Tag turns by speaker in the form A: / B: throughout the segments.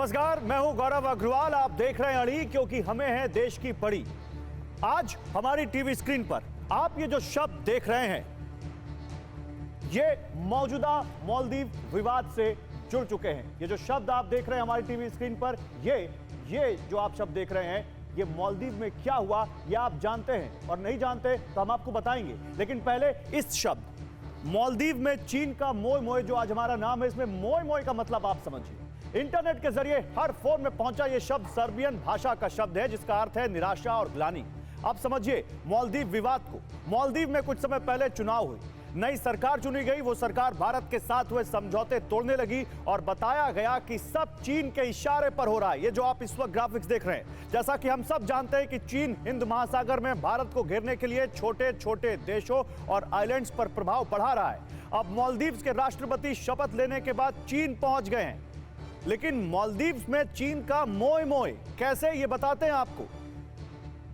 A: नमस्कार, मैं हूं गौरव अग्रवाल। आप देख रहे हैं अड़ी, क्योंकि हमें है देश की पड़ी। आज हमारी टीवी स्क्रीन पर आप ये जो शब्द देख रहे हैं, ये मौजूदा मालदीव विवाद से जुड़ चुके हैं। ये जो शब्द आप देख रहे हैं हमारी टीवी स्क्रीन पर, ये जो आप शब्द देख रहे हैं, ये मालदीव में क्या हुआ ये आप जानते हैं, और नहीं जानते तो हम आपको बताएंगे। लेकिन पहले इस शब्द मालदीव में चीन का मोय मोय, जो आज हमारा नाम है, इसमें मोय मोय का मतलब आप समझिए। इंटरनेट के जरिए हर फोन में पहुंचा यह शब्द सर्बियन भाषा का शब्द है, जिसका अर्थ है निराशा और ग्लानि। अब समझिए मालदीव विवाद को। मालदीव में कुछ समय पहले चुनाव हुए, नई सरकार चुनी गई। वो सरकार भारत के साथ हुए समझौते तोड़ने लगी और बताया गया कि सब चीन के इशारे पर हो रहा है। ये जो आप इस वक्त ग्राफिक्स देख रहे हैं, जैसा कि हम सब जानते हैं कि चीन हिंद महासागर में भारत को घेरने के लिए छोटे छोटे देशों और आइलैंड्स पर प्रभाव बढ़ा रहा है। अब मालदीव के राष्ट्रपति शपथ लेने के बाद चीन पहुंच गए हैं, लेकिन मालदीव में चीन का मोय मोय कैसे, ये बताते हैं आपको।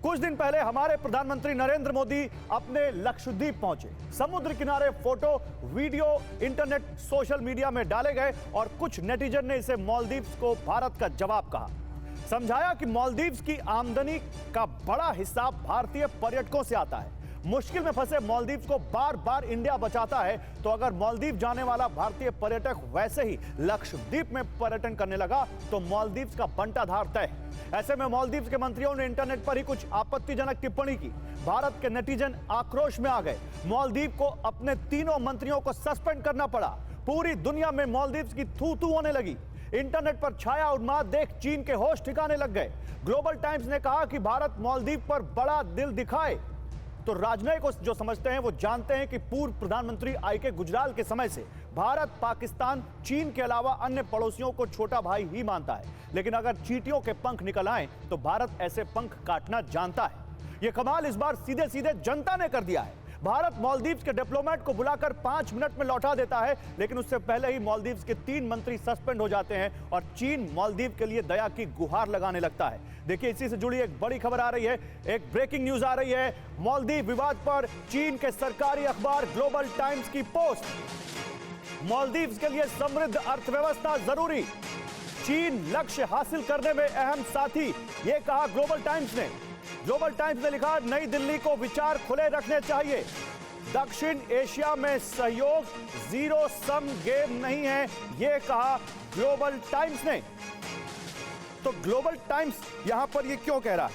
A: कुछ दिन पहले हमारे प्रधानमंत्री नरेंद्र मोदी अपने लक्षद्वीप पहुंचे। समुद्र किनारे photo, video internet, social media में डाले गए और कुछ नेटिजन ने इसे मालदीव को भारत का जवाब कहा। समझाया कि मालदीव की आमदनी का बड़ा हिस्सा भारतीय पर्यटकों से आता है। मुश्किल में फंसे मालदीव को बार बार इंडिया बचाता है, तो अगर मालदीव जाने वाला भारतीय पर्यटक वैसे ही लक्षद्वीप में पर्यटन करने लगा तो मालदीव का बंटाधार तय। ऐसे में मालदीव के मंत्रियों ने इंटरनेट पर ही कुछ आपत्तिजनक टिप्पणी की। भारत के नेटिजन आक्रोश में आ गए। मालदीव को अपने तीनों मंत्रियों को सस्पेंड करना पड़ा। पूरी दुनिया में मालदीव की थू थू होने लगी। इंटरनेट पर छाया उन्माद देख चीन के होश ठिकाने लग गए। ग्लोबल टाइम्स ने कहा कि भारत मालदीव पर बड़ा दिल दिखाए। तो राजनयिक को जो समझते हैं वो जानते हैं कि पूर्व प्रधानमंत्री आई.के. गुजराल के समय से भारत पाकिस्तान चीन के अलावा अन्य पड़ोसियों को छोटा भाई ही मानता है। लेकिन अगर चींटियों के पंख निकल आए तो भारत ऐसे पंख काटना जानता है। यह कमाल इस बार सीधे सीधे जनता ने कर दिया है। भारत मालदीव के डिप्लोमेट को बुलाकर 5 मिनट में लौटा देता है, लेकिन उससे पहले ही मालदीव के 3 मंत्री सस्पेंड हो जाते हैं और चीन मालदीव के लिए दया की गुहार लगाने लगता है। देखिए, इसी से जुड़ी एक बड़ी खबर आ रही है, एक ब्रेकिंग न्यूज आ रही है। मालदीव विवाद पर चीन के सरकारी अखबार ग्लोबल टाइम्स की पोस्ट। मालदीव के लिए समृद्ध अर्थव्यवस्था जरूरी, चीन लक्ष्य हासिल करने में अहम साथी, यह कहा ग्लोबल टाइम्स ने। ग्लोबल टाइम्स ने लिखा, नई दिल्ली को विचार खुले रखने चाहिए। दक्षिण एशिया में सहयोग जीरो सम गेम नहीं है, यह कहा ग्लोबल टाइम्स ने। तो ग्लोबल टाइम्स यहां पर ये क्यों कह रहा है?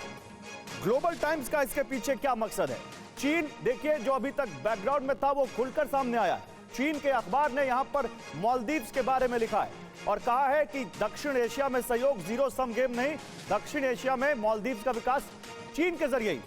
A: ग्लोबल टाइम्स का इसके पीछे क्या मकसद है? चीन, देखिए, जो अभी तक बैकग्राउंड में था वो खुलकर सामने आया है। चीन के अखबार ने यहां पर मालदीव के बारे में लिखा है और कहा है कि दक्षिण एशिया में सहयोग जीरो सम गेम नहीं, दक्षिण एशिया में मालदीव का विकास चीन के जरिए ही।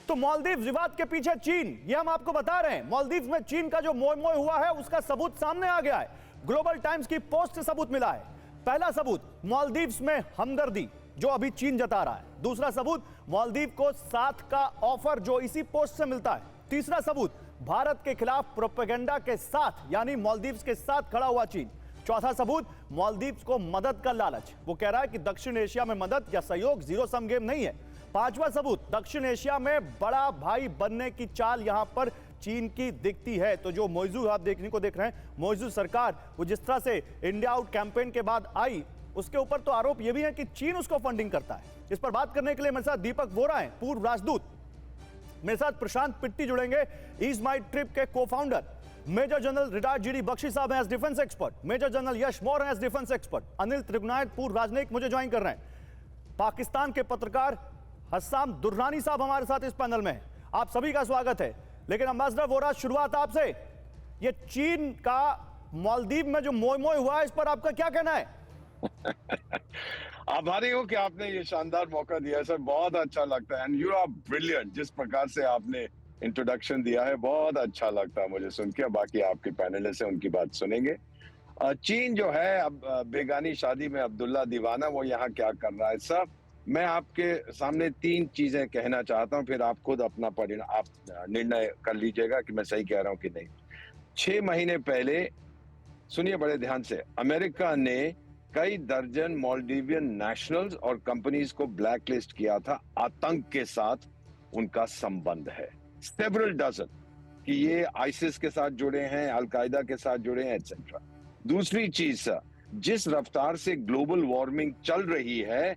A: तो मालदीव विवाद के पीछे चीन, ये हम आपको बता रहे हैं। मालदीव में चीन का जो मोय मोय हुआ है उसका सबूत सामने आ गया है। ग्लोबल टाइम्स की पोस्ट से सबूत मिला है। पहला सबूत, मालदीव में हमदर्दी जो अभी चीन जता रहा है। दूसरा सबूत, मालदीव को साथ का ऑफर जो इसी पोस्ट से मिलता है। तीसरा सबूत, भारत के खिलाफ प्रोपेगेंडा के साथ, यानी मालदीव के साथ खड़ा हुआ चीन। चौथा सबूत, मालदीव को मदद का लालच, वो कह रहा है कि दक्षिण एशिया में मदद या सहयोग जीरो सम गेम नहीं है। पांचवा सबूत, दक्षिण एशिया में बड़ा भाई बनने की चाल यहां पर चीन की दिखती है। तो जो मौजूद आप देखने को देख रहे हैं, मौजूद सरकार वो जिस तरह से इंडिया आउट कैंपेन के बाद आई, उसके ऊपर तो आरोप ये भी है कि चीन उसको फंडिंग करता है। इस पर बात करने के लिए मेरे साथ दीपक वोरा हैं, पूर्व राजदूत। मेरे साथ प्रशांत पिट्टी जुड़ेंगे, ईज माई ट्रिप के को founder. Major general retired GD Bakshi साहब हैं as defence expert. Major general Yash Maurya हैं as defence expert. Anil Trigunayat, पूर्व राजनयिक, मुझे ज्वाइन कर रहे हैं। पाकिस्तान के पत्रकार हस्साम दुर्रानी साहब हमारे साथ इस पैनल में हैं। आप सभी का स्वागत है। लेकिन अम्बासडर वोरा, शुरुआत आपसे। ये चीन का मालदीव में जो मोय मोय हुआ है, इस पर आपका क्या कहना है?
B: आभारी हूं कि आपने ये शानदार मौका दिया है सर, बहुत अच्छा लगता है। एंड यू आर ब्रिलियंट, जिस प्रकार से आपने इंट्रोडक्शन दिया है बहुत अच्छा लगता है मुझे सुन के। बाकी आपके पैनलिस्ट हैं, उनकी बात सुनेंगे। चीन जो है, अब बेगानी शादी में अब्दुल्ला दीवाना, वो यहाँ क्या कर रहा है सर? मैं आपके सामने 3 चीजें कहना चाहता हूं, फिर आप खुद अपना आप निर्णय कर लीजिएगा कि मैं सही कह रहा हूं कि नहीं। 6 महीने पहले, सुनिए बड़े ध्यान से, अमेरिका ने कई दर्जन मालदीवियन नेशनल्स और कंपनीज को ब्लैकलिस्ट किया था। आतंक के साथ उनका संबंध है, सेवरल डजन, कि ये आईसिस के साथ जुड़े हैं, अलकायदा के साथ जुड़े हैं, एटसेट्रा। दूसरी चीज, जिस रफ्तार से ग्लोबल वार्मिंग चल रही है,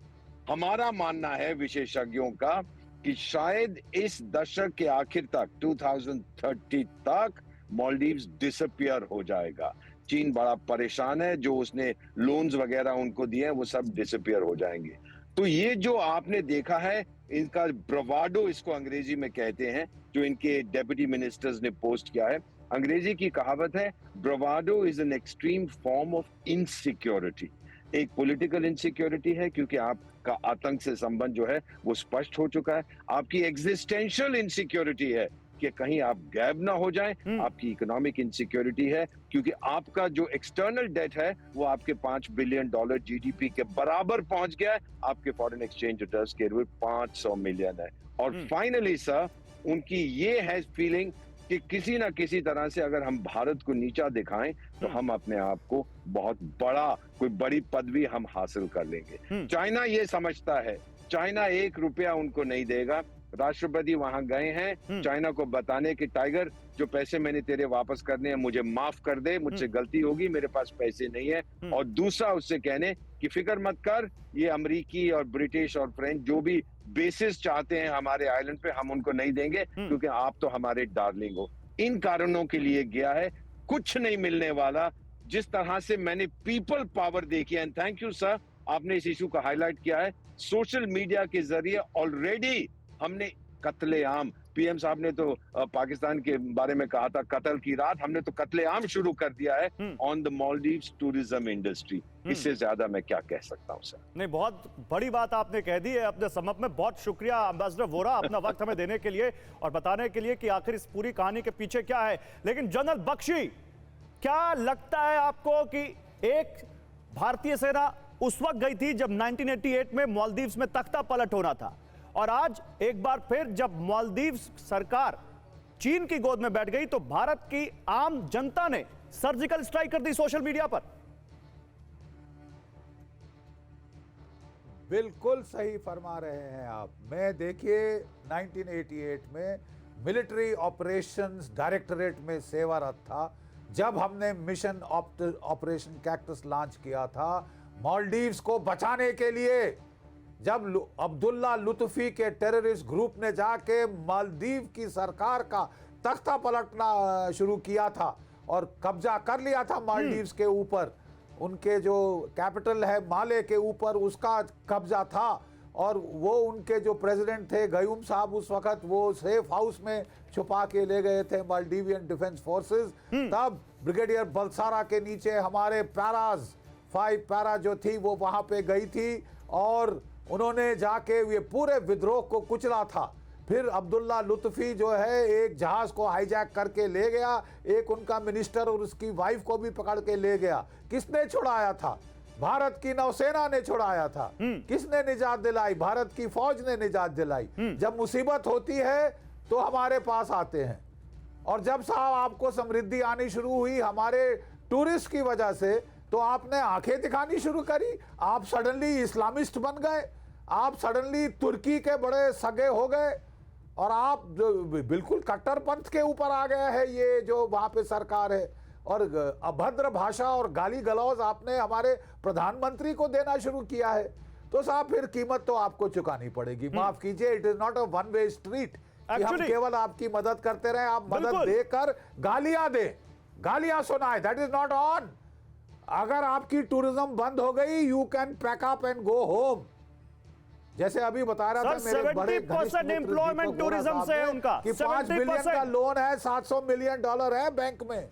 B: हमारा मानना है विशेषज्ञों का कि शायद इस दशक के आखिर तक 2030 तक मालदीव्स डिसअपियर हो जाएगा। चीन बड़ा परेशान है, जो उसने लोन्स वगैरह उनको दिए हैं वो सब डिसअपियर हो जाएंगे। तो ये जो आपने देखा है, इनका ब्रवाडो इसको अंग्रेजी में कहते हैं, जो इनके डेप्यूटी मिनिस्टर्स ने पोस्ट किया है। अंग्रेजी की कहावत है, ब्रवाडो is an extreme form of insecurity. एक पॉलिटिकल इनसिक्योरिटी है क्योंकि आपका आतंक से संबंध जो है वो स्पष्ट हो चुका है। आपकी एग्जिस्टेंशियल इनसिक्योरिटी है कि कहीं आप गैब ना हो जाएं। आपकी इकोनॉमिक इनसिक्योरिटी है क्योंकि आपका जो एक्सटर्नल डेट है वो आपके $5 बिलियन जीडीपी के बराबर पहुंच गया है। आपके फॉरेन एक्सचेंज रिजर्व्स के 500 मिलियन है। और फाइनली सर, उनकी ये है फीलिंग कि किसी ना किसी तरह से अगर हम भारत को नीचा दिखाएं तो हम अपने आप को बहुत बड़ा, कोई बड़ी पदवी हम हासिल कर लेंगे। चाइना ये समझता है, चाइना ₹1 उनको नहीं देगा। राष्ट्रपति वहां गए हैं चाइना को बताने कि टाइगर, जो पैसे मैंने तेरे वापस करने हैं मुझे माफ कर दे, मुझसे गलती होगी, मेरे पास पैसे नहीं है। और दूसरा उससे कहने कि फिक्र मत कर, ये अमेरिकी और ब्रिटिश और फ्रेंच जो भी बेसिस चाहते हैं हमारे आइलैंड पे, हम उनको नहीं देंगे क्योंकि आप तो हमारे डार्लिंग हो। इन कारणों के लिए गया है, कुछ नहीं मिलने वाला। जिस तरह से मैंने पीपल पावर देखी है, एंड थैंक यू सर, आपने इस इशू को हाईलाइट किया है। सोशल मीडिया के जरिए ऑलरेडी हमने कत्लेआम, पीएम साहब ने तो पाकिस्तान के बारे में कहा था कत्ल की रात, हमने तो कत्लेआम शुरू कर दिया है on the Maldives tourism industry. इससे ज्यादा मैं क्या कह सकता हूं सर।
A: नहीं, बहुत बड़ी बात आपने कह दी है अपने समअप में। बहुत शुक्रिया एम्बेसडर वोरा, अपना वक्त हमें देने के लिए और बताने के लिए कि आखिर इस पूरी कहानी के पीछे क्या है। लेकिन जनरल बख्शी, क्या लगता है आपको कि एक भारतीय सेना उस वक्त गई थी जब 1988 में मालदीव्स में तख्ता पलट होना था, और आज एक बार फिर जब मालदीव्स सरकार चीन की गोद में बैठ गई तो भारत की आम जनता ने सर्जिकल स्ट्राइक कर दी सोशल मीडिया पर?
C: बिल्कुल सही फरमा रहे हैं आप। मैं देखिए 1988 में मिलिट्री ऑपरेशंस डायरेक्टरेट में सेवारत था जब हमने मिशन ऑपरेशन कैक्टस लॉन्च किया था मालदीव्स को बचाने के लिए। जब अब्दुल्ला लुत्फी के टेररिस्ट ग्रुप ने जाके मालदीव की सरकार का तख्ता पलटना शुरू किया था और कब्जा कर लिया था मालदीव्स के ऊपर, उनके जो कैपिटल है माले के ऊपर उसका कब्जा था, और वो उनके जो प्रेसिडेंट थे गयूम साहब उस वक्त वो सेफ हाउस में छुपा के ले गए थे मालदीवियन डिफेंस फोर्सेस। तब ब्रिगेडियर बलसारा के नीचे हमारे पैराज 5 पैरा जो थी वो वहां पे गई थी और उन्होंने जाके ये पूरे विद्रोह को कुचला था। फिर अब्दुल्ला लुत्फी जो है एक जहाज को हाईजैक करके ले गया, एक उनका मिनिस्टर और उसकी वाइफ को भी पकड़ के ले गया। किसने छुड़ाया था? भारत की नौसेना ने छुड़ाया था। किसने निजात दिलाई? भारत की फौज ने निजात दिलाई। जब मुसीबत होती है तो हमारे पास आते हैं। और जब साहब आपको समृद्धि आनी शुरू हुई हमारे टूरिस्ट की वजह से, तो आपने आंखें दिखानी शुरू करी। आप सडनली इस्लामिस्ट बन गए, आप सडनली तुर्की के बड़े सगे हो गए और आप बिल्कुल कट्टरपंथ के ऊपर आ गया है ये जो वहां पे सरकार है। और अभद्र भाषा और गाली गलौज आपने हमारे प्रधानमंत्री को देना शुरू किया है। तो साहब फिर कीमत तो आपको चुकानी पड़ेगी। माफ कीजिए, it is not a one way street कि हम केवल आपकी मदद करते रहे। आप मदद देकर गालियां दें, गालियां सुनाए, दैट इज नॉट ऑन। अगर आपकी टूरिज्म बंद हो गई, you can pack up and go home. जैसे अभी बता रहा था मेरे बड़े
A: 70% एम्प्लॉयमेंट टूरिज्म से है उनका,
C: कि 5 बिलियन का लोन है, $700 मिलियन है बैंक में।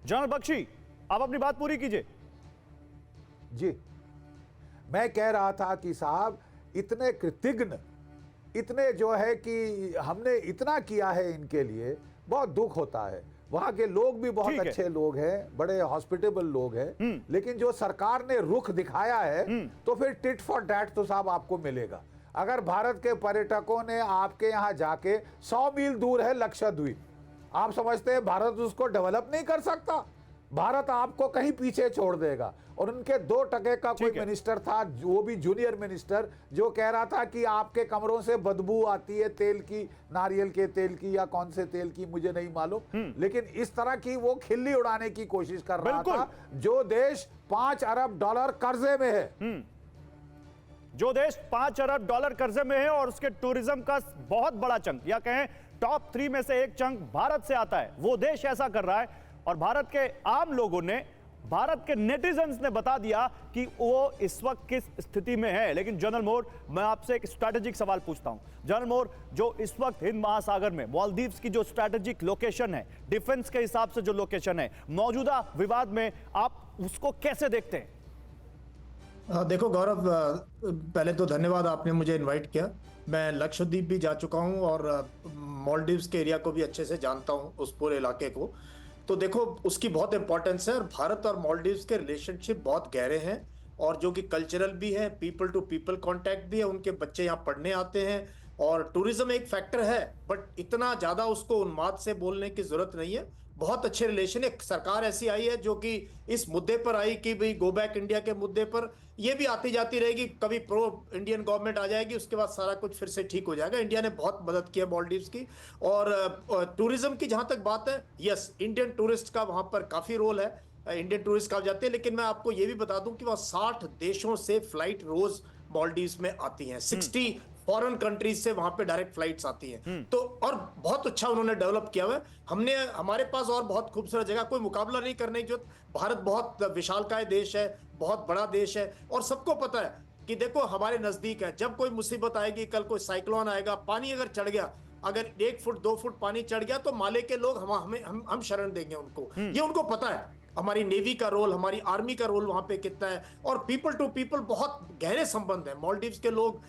A: जनरल बख्शी, आप अपनी बात पूरी कीजिए।
C: जी, मैं कह रहा था कि साहब इतने कृतज्ञ, इतने जो है कि हमने इतना किया है इनके लिए, बहुत दुख होता है। वहां के लोग भी बहुत अच्छे लोग हैं, बड़े हॉस्पिटेबल लोग हैं, लेकिन जो सरकार ने रुख दिखाया है तो फिर टिट फॉर डैट तो साहब आपको मिलेगा। अगर भारत के पर्यटकों ने आपके यहाँ जाके 100 मील दूर है लक्षद्वीप, आप समझते हैं भारत उसको डेवलप नहीं कर सकता? भारत आपको कहीं पीछे छोड़ देगा। और उनके 2% का कोई
A: ठीक है।
C: मिनिस्टर था, वो भी जूनियर मिनिस्टर, जो कह रहा था कि आपके कमरों से बदबू आती है तेल की, नारियल के तेल की या कौन से तेल की, मुझे नहीं मालूम, लेकिन इस तरह की वो खिल्ली उड़ाने की कोशिश कर रहा
A: बिल्कुल।
C: था, जो देश $5 अरब कर्जे में है।
A: जो देश $5 अरब कर्जे में है और उसके टूरिज्म का बहुत बड़ा चंक या कहें टॉप 3 में से एक चंक भारत से आता है, वो देश ऐसा कर रहा है। और भारत के आम लोगों ने, भारत के नेटिजन्स ने बता दिया कि वो इस वक्त किस स्थिति में है। लेकिन जनरल मोर, मैं आपसे एक स्ट्रैटेजिक सवाल पूछता हूं। जनरल मोर, जो इस वक्त हिंद महासागर में मालदीव्स की जो स्ट्रैटेजिक लोकेशन है, डिफेंस के हिसाब से जो लोकेशन है, मौजूदा विवाद में आप उसको कैसे देखते हैं?
D: देखो गौरव, पहले तो धन्यवाद, आपने मुझे इनवाइट किया। मैं लक्षद्वीप भी जा चुका हूं और मालदीव्स के एरिया को भी अच्छे से जानता हूं, उस पूरे इलाके को। तो देखो, उसकी बहुत इंपॉर्टेंस है और भारत और मालदीव्स के रिलेशनशिप बहुत गहरे हैं और जो कि कल्चरल भी है, पीपल टू पीपल कांटेक्ट भी है। उनके बच्चे यहाँ पढ़ने आते हैं और टूरिज्म एक फैक्टर है, बट इतना ज्यादा उसको उन्माद से बोलने की जरूरत नहीं है। बहुत अच्छे रिलेशन है। सरकार ऐसी आई है जो कि इस मुद्दे पर आई कि भाई गो बैक इंडिया के मुद्दे पर, ये भी आती जाती रहेगी। कभी प्रो इंडियन गवर्नमेंट आ जाएगी, उसके बाद सारा कुछ फिर से ठीक हो जाएगा। इंडिया ने बहुत मदद की है मालदीव्स की। और टूरिज्म की जहां तक बात है, यस, इंडियन टूरिस्ट का वहां पर काफी रोल है, इंडियन टूरिस्ट कहा जाते हैं। लेकिन मैं आपको ये भी बता दूं कि वहां 60 देशों से फ्लाइट रोज मालदीव्स में आती हैं। 60 फॉरेन कंट्रीज से वहां पे डायरेक्ट फ्लाइट्स आती हैं। तो और बहुत अच्छा उन्होंने डेवलप किया हुआ है। हमारे पास और बहुत खूबसूरत जगह, कोई मुकाबला नहीं करने की जरूरत। भारत बहुत विशालकाय देश है, बहुत बड़ा देश है और सबको पता है कि देखो हमारे नजदीक है। जब कोई मुसीबत आएगी, कल कोई साइक्लोन आएगा, पानी अगर चढ़ गया, अगर 1 फुट 2 फुट पानी चढ़ गया, तो माले के लोग हम शरण देंगे उनको। ये उनको पता है। हमारी नेवी का रोल, हमारी आर्मी का रोल वहां पे कितना है। और पीपल टू पीपल बहुत गहरे संबंध है। मालदीव्स के लोग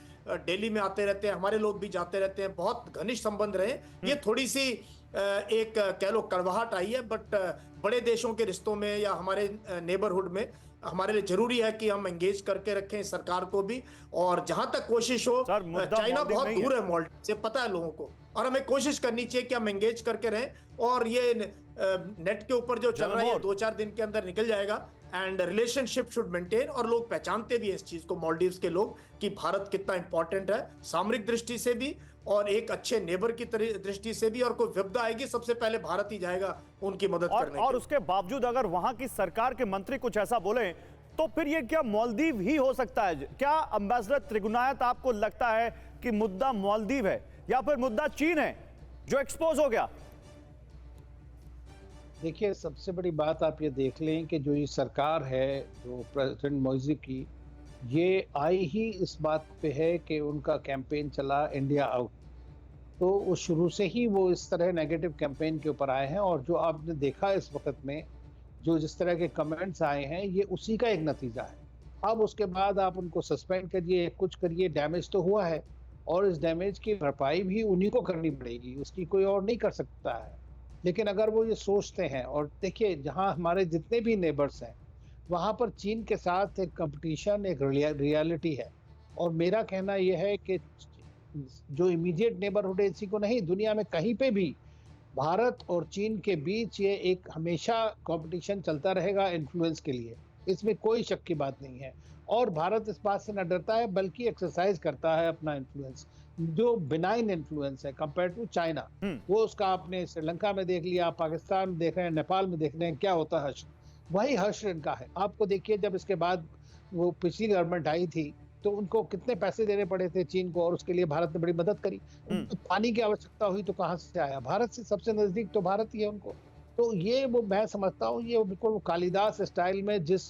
D: दिल्ली में आते रहते हैं, हमारे लोग भी जाते रहते हैं, बहुत घनिष्ठ संबंध रहे। ये थोड़ी सी एक कह लो कड़वाहट आई है, बट बड़े देशों के रिश्तों में या हमारे नेबरहुड में हमारे लिए जरूरी है कि हम एंगेज करके रखें सरकार को भी। और जहां तक कोशिश हो, चाइना बहुत दूर है मालदीव से, पता है लोगों को, और हमें कोशिश करनी चाहिए कि हम एंगेज करके रहें। और ये नेट के ऊपर जो चल रहा है 2-4 दिन के अंदर निकल जाएगा। And relationship should maintain. और लोग पहचानते भी हैं इस चीज को, मालदीव्स के लोग, कि भारत कितना इंपॉर्टेंट है सामरिक दृष्टि से भी और एक अच्छे नेबर की दृष्टि से भी। और कोई विपदा आएगी, सबसे पहले भारत ही जाएगा उनकी मदद करने।
A: और उसके बावजूद अगर वहां की सरकार के मंत्री कुछ ऐसा बोले, तो फिर ये क्या मालदीव ही हो सकता है? क्या एम्बेसडर त्रिगुनायत, आपको लगता है कि मुद्दा मालदीव है या फिर मुद्दा चीन है जो एक्सपोज हो गया?
E: देखिए, सबसे बड़ी बात आप ये देख लें कि जो ये सरकार है, जो प्रेसिडेंट मोइजी की, ये आई ही इस बात पे है कि उनका कैंपेन चला इंडिया आउट। तो वो शुरू से ही वो इस तरह नेगेटिव कैंपेन के ऊपर आए हैं। और जो आपने देखा इस वक्त में जो जिस तरह के कमेंट्स आए हैं, ये उसी का एक नतीजा है। अब उसके बाद आप उनको सस्पेंड करिए, कुछ करिए, डैमेज तो हुआ है और इस डैमेज की भरपाई भी उन्हीं को करनी पड़ेगी, उसकी कोई और नहीं कर सकता है। लेकिन अगर वो ये सोचते हैं, और देखिए जहाँ हमारे जितने भी नेबर्स हैं वहाँ पर चीन के साथ एक कंपटीशन, एक रियलिटी है। और मेरा कहना यह है कि जो इमीडिएट नेबरहुड है, इसी को नहीं, दुनिया में कहीं पे भी भारत और चीन के बीच ये एक हमेशा कंपटीशन चलता रहेगा इन्फ्लुएंस के लिए, इसमें कोई शक की बात नहीं है। और भारत इस बात से न डरता है, बल्कि एक्सरसाइज करता है अपना इन्फ्लुएंस, जो बिनाइन इन्फ्लुएंस है कंपेयर टू चाइना। वो उसका आपने श्रीलंका में देख लिया, पाकिस्तान में देख रहे हैं, नेपाल में देख रहे हैं, क्या होता है हर्ष, वही हर्ष इनका है। आपको देखिए, जब इसके बाद वो पिछली गवर्नमेंट आई थी तो उनको कितने पैसे देने पड़े थे चीन को, और उसके लिए भारत ने बड़ी मदद करी। तो पानी की आवश्यकता हुई तो कहाँ से आया? भारत से सबसे नजदीक तो भारत ही है उनको। तो ये वो मैं समझता हूँ, ये बिल्कुल कालिदास स्टाइल में जिस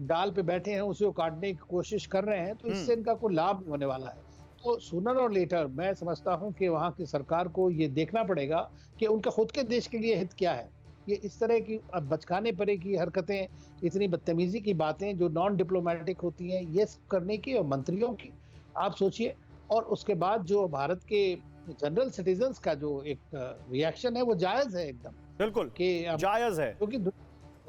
E: डाल पे बैठे हैं उसे वो काटने की कोशिश कर रहे हैं, तो इससे इनका कोई लाभ होने वाला है। तो सूनर और लेटर मैं समझता हूं कि वहां की सरकार को ये देखना पड़ेगा कि उनका खुद के देश के लिए हित क्या है। ये इस तरह की बचकाने परे की हरकतें, इतनी बदतमीजी की बातें जो नॉन डिप्लोमेटिक होती हैं, ये करने की, और मंत्रियों की आप सोचिए। और उसके बाद जो भारत के जनरल सिटीजन्स का जो एक रिएक्शन है, वो जायज है एकदम,
A: बिल्कुल
E: कि
A: जायज है,
E: क्योंकि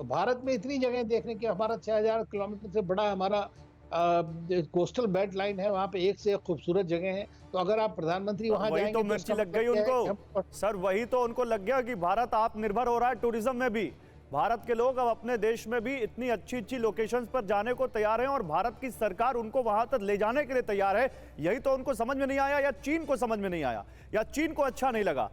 E: भारत में इतनी जगह देखने की, हमारा 6000 किलोमीटर से बड़ा हमारा कोस्टल बेल्ट लाइन है, वहाँ पे एक से एक खूबसूरत जगह है। तो अगर आप प्रधानमंत्री वहाँ
A: वही
E: जाएंगे,
A: तो मिर्ची लग गई उनको सर, वही तो उनको लग गया कि भारत आत्मनिर्भर हो रहा है टूरिज्म में भी। भारत के लोग अब अपने देश में भी इतनी अच्छी अच्छी लोकेशंस पर जाने को तैयार हैं और भारत की सरकार उनको वहां तक ले जाने के लिए तैयार है। यही तो उनको समझ में नहीं आया, या चीन को समझ में नहीं आया, या चीन को अच्छा नहीं लगा।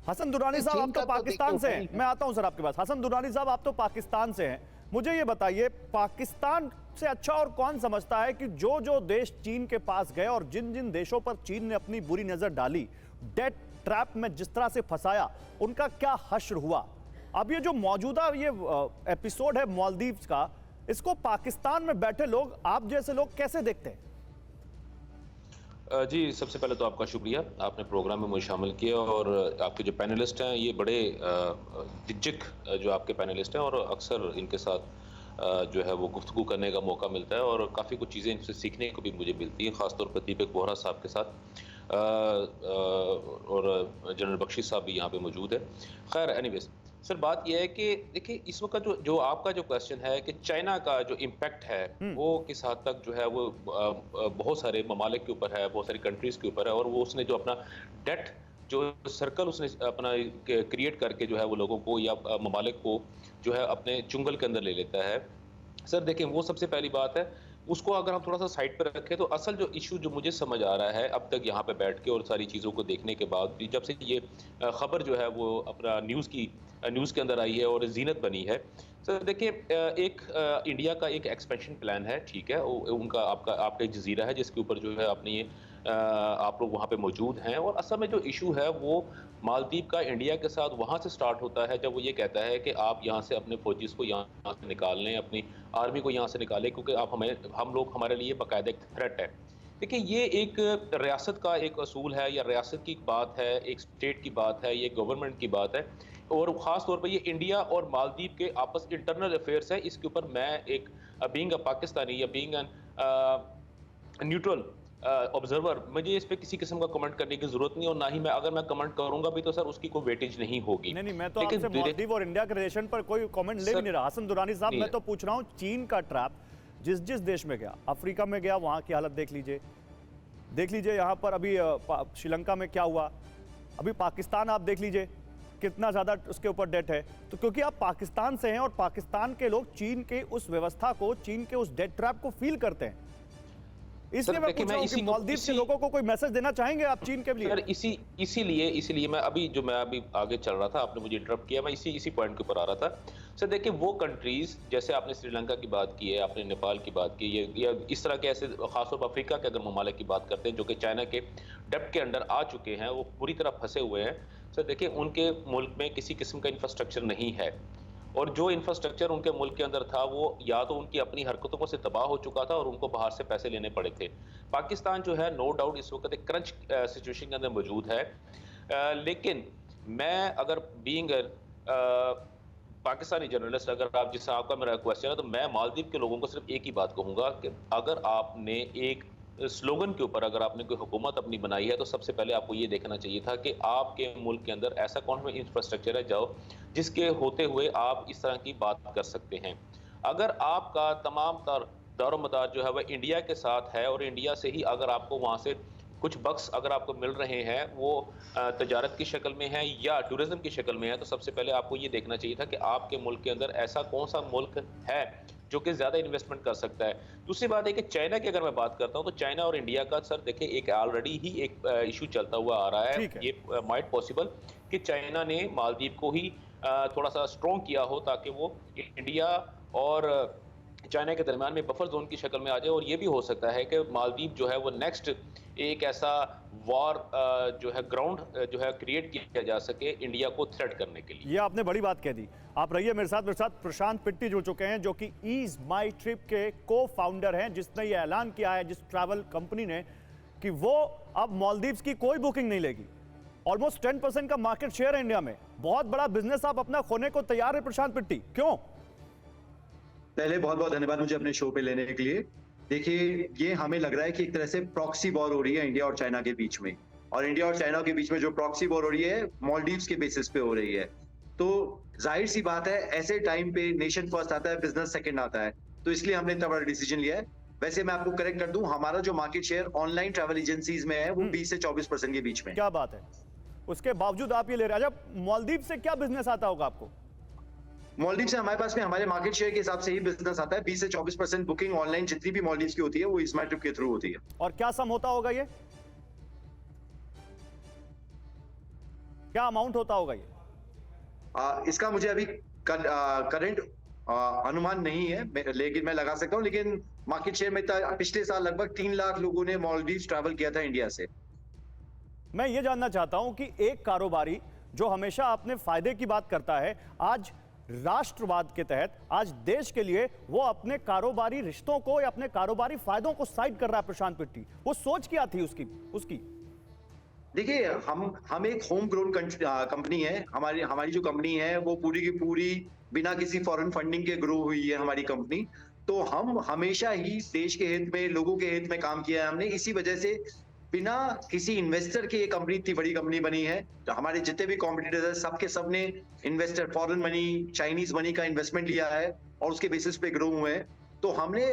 A: हसन दुरानी साहब, आप तो पाकिस्तान से हैं। मैं आता हूं सर आपके पास। हसन दुरानी साहब, आप तो पाकिस्तान से हैं, मुझे ये बताइए, पाकिस्तान से अच्छा और कौन समझता है कि जो जो देश चीन के पास गए और जिन जिन देशों पर चीन ने अपनी बुरी नजर डाली, डेट ट्रैप में जिस तरह से फंसाया, उनका क्या हश्र हुआ? अब ये जो मौजूदा ये एपिसोड है मालदीव्स का, इसको पाकिस्तान में बैठे लोग, आप जैसे लोग कैसे देखते हैं?
F: जी, सबसे पहले तो आपका शुक्रिया, आपने प्रोग्राम में मुझे शामिल किया, और आपके जो पैनलिस्ट हैं ये बड़े दिग्गज जो आपके पैनलिस्ट हैं, और अक्सर इनके साथ जो है वो गुफ्तगू करने का मौका मिलता है और काफ़ी कुछ चीज़ें इनसे सीखने को भी मुझे मिलती हैं, ख़ासतौर पर दीपक बोहरा साहब के साथ, और जनरल बख्शी साहब भी यहाँ पे मौजूद है। खैर एनीवेज सर, बात यह है कि देखिए इस वक्त जो आपका जो क्वेश्चन है कि चाइना का जो इम्पैक्ट है वो किस हद तक जो है वो बहुत सारे ममालिक के ऊपर है, बहुत सारी कंट्रीज़ के ऊपर है, और वो उसने जो अपना डेट जो सर्कल उसने अपना क्रिएट करके जो है वो लोगों को या ममालिक को जो है अपने चुंगल के अंदर ले लेता है। सर देखें, वो सबसे पहली बात है, उसको अगर हम थोड़ा सा साइड पर रखें तो असल जो इशू जो मुझे समझ आ रहा है अब तक यहाँ पे बैठ के और सारी चीज़ों को देखने के बाद, जब से ये खबर जो है वो अपना न्यूज़ के अंदर आई है और जीनत बनी है। सर देखिए, एक इंडिया का एक एक्सपेंशन प्लान है, ठीक है, उनका आपका एक जजीरा है जिसके ऊपर जो है अपनी आप लोग वहाँ पे मौजूद हैं, और असल में जो इशू है वो मालदीव का इंडिया के साथ वहाँ से स्टार्ट होता है, जब वो ये कहता है कि आप यहाँ से अपने फौजीज को यहाँ से निकाल लें, अपनी आर्मी को यहाँ से निकालें, क्योंकि हम लोग हमारे लिए बाकायदा एक थ्रेट है। देखिए, ये एक रियासत का एक असूल है, या रियासत की बात है, एक स्टेट की बात है, ये गवर्नमेंट की बात है, और ख़ास तौर पर ये इंडिया और मालदीव के आपस इंटरनल अफेयर्स है। इसके ऊपर मैं एक बीइंग अ पाकिस्तानी या बीइंग एन न्यूट्रल ऑब्जर्वर, मुझे इस पे किसी किस्म का कमेंट करने की जरूरत नहीं, और ना ही अगर मैं कमेंट करूंगा भी तो सर उसकी कोई वेटेज नहीं होगी।
A: नहीं, मैं तो आपसे मालदीव और इंडिया के रिलेशन पर कोई कमेंट ले भी नहीं रहा। हसन दुरानी साहब, मैं तो पूछ रहा हूँ, चीन का ट्रैप जिस देश में गया, अफ्रीका में गया, वहां की हालत देख लीजिए, यहाँ पर अभी श्रीलंका में क्या हुआ, अभी पाकिस्तान आप देख लीजिए कितना ज्यादा उसके ऊपर डेट है। तो क्योंकि आप पाकिस्तान से हैं और पाकिस्तान के लोग चीन के उस व्यवस्था को, चीन के उस डेट ट्रैप को फील करते हैं, इसलिए मैं पूछ रहा हूं कि मालदीव के लोगों को कोई मैसेज देना चाहेंगे आप चीन के लिए?
F: सर इसीलिए मैं अभी आगे चल रहा था, आपने मुझे इंटरप्ट किया, मैं इसी पॉइंट के ऊपर आ रहा था। सर देखिए, वो कंट्रीज जैसे आपने श्रीलंका की बात की है, आपने नेपाल की बात की है, या इस तरह के ऐसे खासतौर पर अफ्रीका के अगर ममालिक की बात करते हैं जो कि चाइना के डेप्ट के अंडर आ चुके हैं, वो पूरी तरह फंसे हुए हैं। सर देखिए, उनके मुल्क में किसी किस्म का इंफ्रास्ट्रक्चर नहीं है, और जो इंफ्रास्ट्रक्चर उनके मुल्क के अंदर था वो या तो उनकी अपनी हरकतों से तबाह हो चुका था और उनको बाहर से पैसे लेने पड़े थे। पाकिस्तान जो है नो डाउट इस वक्त एक क्रंच सिचुएशन के अंदर मौजूद है, लेकिन मैं अगर बीइंग पाकिस्तानी जर्नलिस्ट, अगर आप जिससे आपका मेरा क्वेश्चन है, तो मैं मालदीव के लोगों को सिर्फ एक ही बात कहूँगा कि अगर आपने एक स्लोगन के ऊपर अगर आपने कोई हुकूमत अपनी बनाई है तो सबसे पहले आपको ये देखना चाहिए था कि आपके मुल्क के अंदर ऐसा कौन सा इंफ्रास्ट्रक्चर है जाओ जिसके होते हुए आप इस तरह की बात कर सकते हैं। अगर आपका तमाम दारोमदार जो है वह इंडिया के साथ है, और इंडिया से ही अगर आपको वहाँ से कुछ बक्स अगर आपको मिल रहे हैं वो तजारत की शक्ल में है या टूरिज्म की शक्ल में है, तो सबसे पहले आपको ये देखना चाहिए था कि आपके मुल्क के अंदर ऐसा कौन सा मुल्क है जो कि ज़्यादा इन्वेस्टमेंट कर सकता है। दूसरी बात है कि चाइना की अगर मैं बात करता हूं तो चाइना और इंडिया का सर देखिए एक ऑलरेडी ही एक इशू चलता हुआ आ रहा है। ये माइट पॉसिबल कि चाइना ने मालदीव को ही थोड़ा सा स्ट्रॉन्ग किया हो ताकि वो इंडिया और चाइना के दरमियान में बफर जोन की शक्ल में आ जाए, और ये भी हो सकता है कि मालदीव जो है वो नेक्स्ट एक ऐसा वॉर जो है ग्राउंड जो है क्रिएट किया जा सके इंडिया को थ्रेट करने के लिए।
A: ये आपने बड़ी बात कह दी। आप रहिए मेरे साथ प्रशांत पिट्टी जुड़ चुके हैं जो कि ईज माई ट्रिप के को फाउंडर हैं, जिसने ये ऐलान किया है जिस ट्रैवल कंपनी ने कि वो अब मालदीव्स की कोई बुकिंग नहीं लेगी। ऑलमोस्ट 10% का मार्केट शेयर है इंडिया में, बहुत बड़ा बिजनेस आप अपना खोने को तैयार है प्रशांत पिट्टी, क्यों?
G: पहले बहुत बहुत धन्यवाद मुझे अपने शो पे लेने के लिए। देखिए, ये हमें लग रहा है कि एक तरह से प्रॉक्सी वॉर हो रही है इंडिया और चाइना के बीच में, और इंडिया और चाइना के बीच में जो प्रॉक्सी वॉर हो रही है मालदीव्स के बेसिस पे हो रही है। तो जाहिर सी बात है ऐसे टाइम पे नेशन फर्स्ट आता है, बिजनेस सेकंड आता है, तो इसलिए हमने इतना बड़ा डिसीजन लिया है। वैसे मैं आपको करेक्ट कर दूं, हमारा जो market share online travel agencies में है वो 20 से 24% के बीच में।
A: क्या बात है, उसके बावजूद आप ये ले रहे हैं। जब मालदीव से क्या बिजनेस आता होगा आपको?
G: मालदीव से हमारे पास में हमारे मार्केट शेयर के हिसाब से ही बिजनेस आता है। 20 से 24% बुकिंग ऑनलाइन जितनी भी मालदीव की होती है वो स्मार्ट ट्रिप के थ्रू होती है।
A: और क्या सम होता होगा ये, क्या अमाउंट होता होगा ये?
G: इसका मुझे अभी करंट अनुमान नहीं है, लेकिन मैं लगा सकता हूं। लेकिन मार्केट शेयर में पिछले साल लगभग 3 लाख लोगों ने मालदीव ट्रैवल किया था इंडिया से।
A: मैं ये जानना चाहता हूं कि एक कारोबारी जो हमेशा अपने फायदे की बात करता है, आज राष्ट्रवाद के तहत, आज देश के लिए वो अपने कारोबारी रिश्तों को या अपने कारोबारी फायदों को साइड कर रहा है। प्रशांत पिट्टी, वो सोच क्या थी उसकी?
G: देखिए, हम एक होम ग्रोन कंपनी है। हमारी जो कंपनी है वो पूरी की पूरी बिना किसी फॉरेन फंडिंग के ग्रो हुई है हमारी कंपनी। तो हम हमेशा ही देश के हित में, लोगों के हित में काम किया है हमने। इसी वजह से बिना किसी इन्वेस्टर के ये कंपनी इतनी बड़ी कंपनी बनी है। तो हमारे जितने भी कॉम्पिटिटर्स हैं सबके सबने investor, foreign money, Chinese money का इन्वेस्टमेंट लिया है और उसके बेसिस पे ग्रो हुए हैं। तो हमने,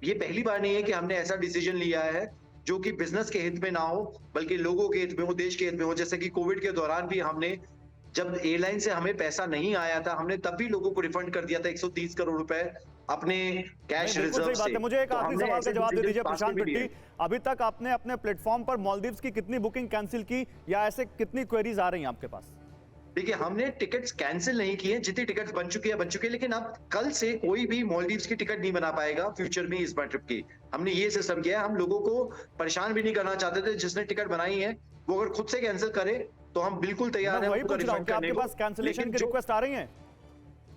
G: ये पहली बार नहीं है कि हमने ऐसा डिसीजन लिया है जो कि बिजनेस के हित में ना हो बल्कि लोगों के हित में हो, देश के हित में हो। जैसे कि कोविड के दौरान भी हमने, जब एयरलाइन से हमें पैसा नहीं आया था, हमने तब भी लोगों को रिफंड कर दिया था 130 करोड़ रुपए अपने कैश रिजर्व से।
A: मुझे एक आखिरी सवाल का जवाब दे दीजिए प्रशांत पिट्टी,
G: है।
A: अभी तक आपने अपने प्लेटफॉर्म पर मालदीव्स की कितनी बुकिंग कैंसिल की या ऐसे कितनी क्वेरीज आ रही हैं आपके पास?
G: देखिए, हमने टिकट्स कैंसिल नहीं किए, जितनी टिकट्स बन चुकी है। लेकिन अब कल से कोई भी मालदीव्स की टिकट नहीं बना पाएगा फ्यूचर में इस बार ट्रिप की। हमने ये सिस्टम किया है। हम लोगों को परेशान भी नहीं करना चाहते थे। जिसने टिकट बनाई है वो अगर खुद से कैंसिल करे तो हम बिल्कुल तैयार हैं उनको रिफंड करने को।
A: आपके पास कैंसिलेशन की रिक्वेस्ट आ रही है?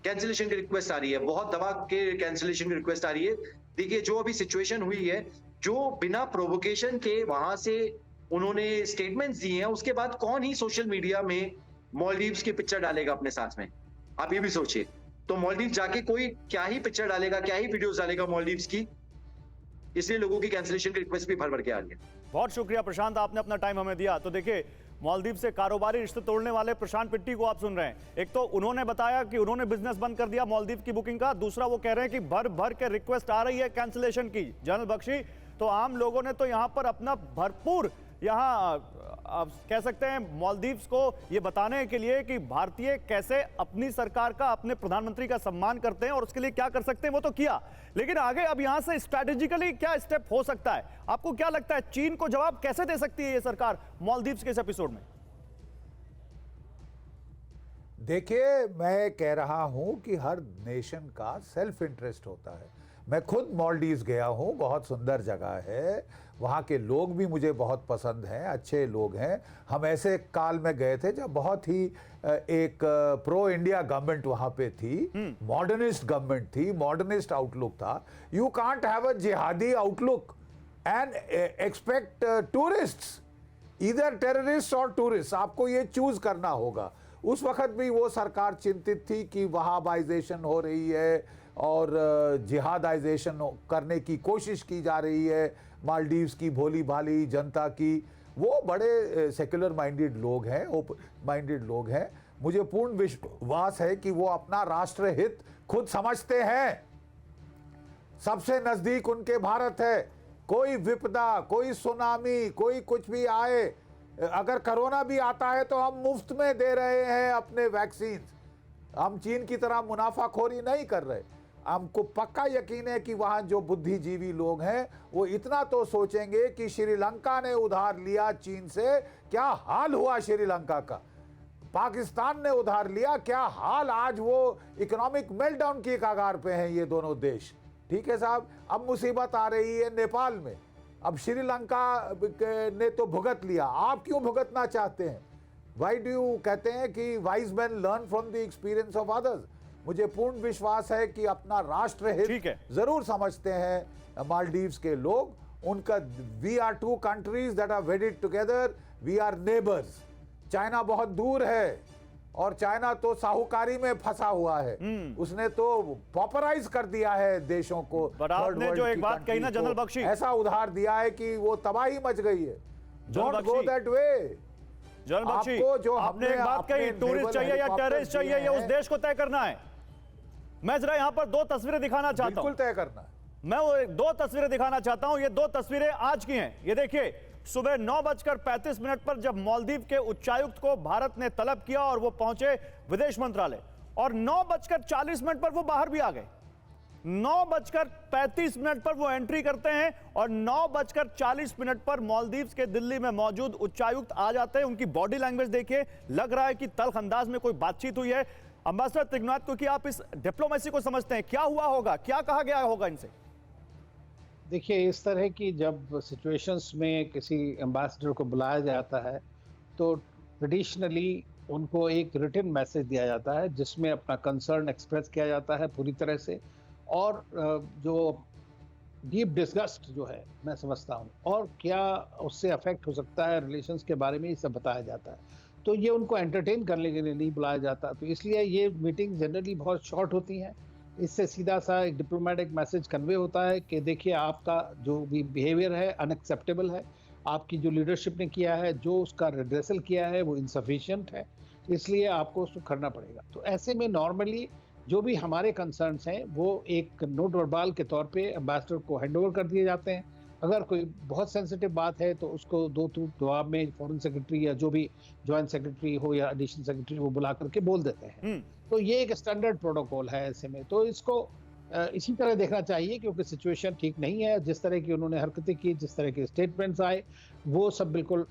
G: कैंसिलेशन की रिक्वेस्ट आ रही है, बहुत दबा के कैंसिलेशन की रिक्वेस्ट आ रही है। देखिए, जो अभी सिचुएशन हुई है, जो बिना प्रोवोकेशन के वहां से उन्होंने स्टेटमेंट्स दिए हैं, उसके बाद कौन ही सोशल मीडिया में मालदीव्स की पिक्चर डालेगा अपने साथ में? आप ये भी सोचिए। तो मालदीव्स जाके कोई क्या ही पिक्चर डालेगा, क्या ही वीडियोस डालेगा मालदीव्स की। इसलिए लोगों की कैंसिलेशन की रिक्वेस्ट भी भर भर के आ रही है।
A: बहुत शुक्रिया प्रशांत, आपने अपना टाइम हमें दिया। तो देखिए, मालदीव से कारोबारी रिश्ते तोड़ने वाले प्रशांत पिट्टी को आप सुन रहे हैं। एक तो उन्होंने बताया कि उन्होंने बिजनेस बंद कर दिया मालदीव की बुकिंग का, दूसरा वो कह रहे हैं कि भर भर के रिक्वेस्ट आ रही है कैंसिलेशन की। जनरल बख्शी, तो आम लोगों ने तो यहाँ पर अपना भरपूर, यहाँ आप कह सकते हैं मालदीव्स को ये बताने के लिए कि भारतीय कैसे अपनी सरकार का, अपने प्रधानमंत्री का सम्मान करते हैं और उसके लिए क्या कर सकते हैं वो तो किया, लेकिन आगे अब यहां से स्ट्रैटेजिकली क्या स्टेप हो सकता है? आपको क्या लगता है चीन को जवाब कैसे दे सकती है ये सरकार मालदीव्स के इस एपिसोड में?
C: देखिए, मैं कह रहा हूं कि हर नेशन का सेल्फ इंटरेस्ट होता है। मैं खुद मालदीव्स गया हूं, बहुत सुंदर जगह है, वहाँ के लोग भी मुझे बहुत पसंद हैं, अच्छे लोग हैं। हम ऐसे काल में गए थे जब बहुत ही एक प्रो इंडिया गवर्नमेंट वहाँ पे थी, मॉडर्निस्ट गवर्नमेंट थी, मॉडर्निस्ट आउटलुक था। यू कांट हैव अ जिहादी आउटलुक एंड एक्सपेक्ट टूरिस्ट्स, इधर टेररिस्ट और टूरिस्ट, आपको ये चूज करना होगा। उस वक्त भी वो सरकार चिंतित थी कि वहाबाइजेशन हो रही है और जिहादाइजेशन करने की कोशिश की जा रही है मालदीव्स की भोली भाली जनता की। वो बड़े सेक्युलर माइंडेड लोग हैं, ओपन माइंडेड लोग हैं। मुझे पूर्ण विश्वास है कि वो अपना राष्ट्र हित खुद समझते हैं। सबसे नजदीक उनके भारत है। कोई विपदा, कोई सुनामी, कोई कुछ भी आए, अगर कोरोना भी आता है तो हम मुफ्त में दे रहे हैं अपने वैक्सीन। हम चीन की तरह मुनाफाखोरी नहीं कर रहे। हमको पक्का यकीन है कि वहाँ जो बुद्धिजीवी लोग हैं वो इतना तो सोचेंगे कि श्रीलंका ने उधार लिया चीन से, क्या हाल हुआ श्रीलंका का। पाकिस्तान ने उधार लिया, क्या हाल, आज वो इकोनॉमिक मेल्टडाउन की कगार पे हैं ये दोनों देश। ठीक है साहब, अब मुसीबत आ रही है नेपाल में, अब श्रीलंका ने तो भुगत लिया, आप क्यों भुगतना चाहते हैं? वाई डू यू, कहते हैं कि wise man learn from the experience of others. मुझे पूर्ण विश्वास है कि अपना राष्ट्र हित जरूर समझते हैं मालदीव्स के लोग। उनका, we are two countries that are wedded together, we are neighbours. China बहुत दूर है और चाइना तो साहूकारी में फंसा हुआ है, उसने तो पॉपराइज कर दिया है देशों को।
A: आपने जो एक बात कही ना जनरल बख्शी,
C: ऐसा उधार दिया है कि वो तबाही मच गई है। Don't go that way.
A: General Bakshi, जो आपने एक बात कही, टूरिस्ट चाहिए या टेररिस्ट चाहिए, ये उस देश को तय करना है। मैं जरा यहां पर दो तस्वीरें दिखाना चाहता हूं।
C: बिल्कुल तय करना है।
A: मैं वो दो तस्वीरें दिखाना चाहता हूं। ये दो तस्वीरें आज की हैं। ये देखिए, सुबह 9:35 पर जब मालदीव के उच्चायुक्त को भारत ने तलब किया और वो पहुंचे विदेश मंत्रालय, और 9:40 पर वो बाहर भी आ गए। 9:35 पर वो एंट्री करते हैं और 9:40 पर मालदीव्स के दिल्ली में मौजूद उच्चायुक्त आ जाते हैं। उनकी बॉडी लैंग्वेज देखिए, लग रहा है कि तल्ख अंदाज में कोई बातचीत हुई है। अंबेसडर त्रिगनाथ, क्योंकि आप इस डिप्लोमेसी को समझते हैं, क्या हुआ होगा, क्या कहा गया होगा इनसे?
E: देखिए, इस तरह की जब सिचुएशंस में किसी एम्बेसडर को बुलाया जाता है तो ट्रेडिशनली उनको एक रिटन मैसेज दिया जाता है जिसमें अपना कंसर्न एक्सप्रेस किया जाता है पूरी तरह से, और जो डीप डिस्गस्ट जो है मैं समझता हूँ, और क्या उससे अफेक्ट हो सकता है रिलेशंस के बारे में ये सब बताया जाता है। तो ये उनको एंटरटेन करने के लिए नहीं बुलाया जाता, तो इसलिए ये मीटिंग जनरली बहुत शॉर्ट होती हैं। इससे सीधा सा एक डिप्लोमेटिक मैसेज कन्वे होता है कि देखिए, आपका जो भी बिहेवियर है अनएक्सेप्टेबल है, आपकी जो लीडरशिप ने किया है, जो उसका रिड्रेसल किया है वो इनसफिशिएंट है, इसलिए आपको उसको करना पड़ेगा। तो ऐसे में नॉर्मली जो भी हमारे कंसर्न्स हैं वो एक नोट वर्बाल के तौर पे एम्बेसडर को हैंडओवर कर दिए जाते हैं। अगर कोई बहुत सेंसिटिव बात है तो उसको दो टूक जवाब में फॉरेन सेक्रेटरी या जो भी ज्वाइंट सेक्रेटरी हो या एडिशनल सेक्रेटरी वो बुला करके बोल देते हैं। तो ये एक स्टैंडर्ड प्रोटोकॉल है ऐसे में, तो इसको इसी तरह देखना चाहिए, क्योंकि सिचुएशन ठीक नहीं है। जिस तरह की उन्होंने हरकतें की, जिस तरह के स्टेटमेंट्स आए, वो सब बिल्कुल